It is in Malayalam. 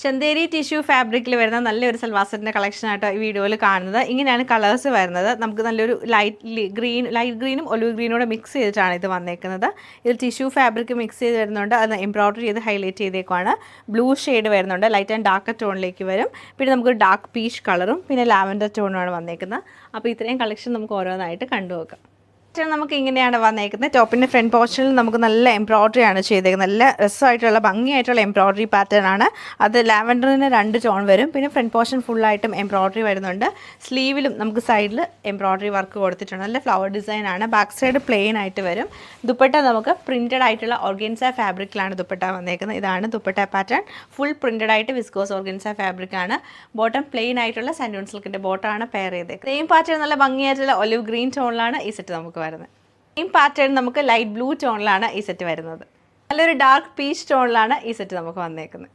ചന്തേരി ടിഷ്യൂ ഫാബ്രിക്കിൽ വരുന്ന നല്ലൊരു സൽവാർ സെറ്റിൻ്റെ കളക്ഷനായിട്ടോ ഈ വീഡിയോയിൽ കാണുന്നത്. ഇങ്ങനെയാണ് കളേഴ്സ് വരുന്നത്. നമുക്ക് നല്ലൊരു ലൈറ്റ് ഗ്രീനും ഒലിവ് ഗ്രീനോടെ മിക്സ് ചെയ്തിട്ടാണ് ഇത് വന്നേക്കുന്നത്. ഇതിൽ ടിഷ്യൂ ഫാബ്രിക് മിക്സ് ചെയ്ത് വരുന്നുണ്ട്. അത് എംബ്രോയ്ഡറി ചെയ്ത് ഹൈലൈറ്റ് ചെയ്തേക്കുവാണ്. ബ്ലൂ ഷെയ്ഡ് വരുന്നുണ്ട്, ലൈറ്റ് ആൻഡ് ഡാർക്ക് ടോണിലേക്ക് വരും. പിന്നെ നമുക്ക് ഡാർക്ക് പീച്ച് കളറും പിന്നെ ലാവൻഡർ ടോണുമാണ് വന്നേക്കുന്നത്. അപ്പോൾ ഇത്രയും കളക്ഷൻ നമുക്ക് ഓരോന്നായിട്ട് കണ്ടുനോക്കാം. നമുക്ക് ഇങ്ങനെയാണ് വന്നേക്കുന്നത്. ടോപ്പിൻ്റെ ഫ്രണ്ട് പോർഷനിൽ നമുക്ക് നല്ല എംബ്രോയ്ഡറി ആണ് ചെയ്തേക്കുന്നത്. നല്ല രസമായിട്ടുള്ള ഭംഗിയായിട്ടുള്ള എംബ്രോയ്ഡറി പാറ്റേൺ ആണ്. അത് ലാവൻഡറിന് 2 ടോൺ വരും. പിന്നെ ഫ്രണ്ട് പോർഷൻ ഫുള്ളായിട്ടും എംബ്രോയ്ഡറി വരുന്നുണ്ട്. സ്ലീവിലും നമുക്ക് സൈഡിൽ എംബ്രോയ്ഡറി വർക്ക് കൊടുത്തിട്ടുണ്ട്. നല്ല ഫ്ലവർ ഡിസൈൻ ആണ്. ബാക്ക് സൈഡ് പ്ലെയിൻ ആയിട്ട് വരും. ദുപ്പട്ട നമുക്ക് പ്രിൻറ്റഡ് ആയിട്ടുള്ള ഓർഗൻസ ഫാബ്രിക്കിലാണ് ദുപ്പട്ട വന്നേക്കുന്നത്. ഇതാണ് ദുപ്പട്ട പാറ്റേൺ. ഫുൾ പ്രിൻറ്റഡ് ആയിട്ട് വിസ്കോസ് ഓർഗൻസ ഫാബ്രിക് ആണ്. ബോട്ടം പ്ലെയിൻ ആയിട്ടുള്ള സാൻഡൂൺ സിൽക്കിൻ്റെ ബോട്ടമാണ് പെയർ ചെയ്തേക്കുന്നത്. സെയിം പാറ്റേൺ നല്ല ഭംഗിയായിട്ടുള്ള ഒലിവ് ഗ്രീൻ ടോണിലാണ് ഈ സെറ്റ് നമുക്ക് വരുന്നത്. സെയിം പാറ്റേൺ നമുക്ക് ലൈറ്റ് ബ്ലൂ ടോണിലാണ് ഈ സെറ്റ് വരുന്നത്. നല്ലൊരു ഡാർക്ക് പീച്ച് ടോണിലാണ് ഈ സെറ്റ് നമുക്ക് വന്നേക്കുന്നത്.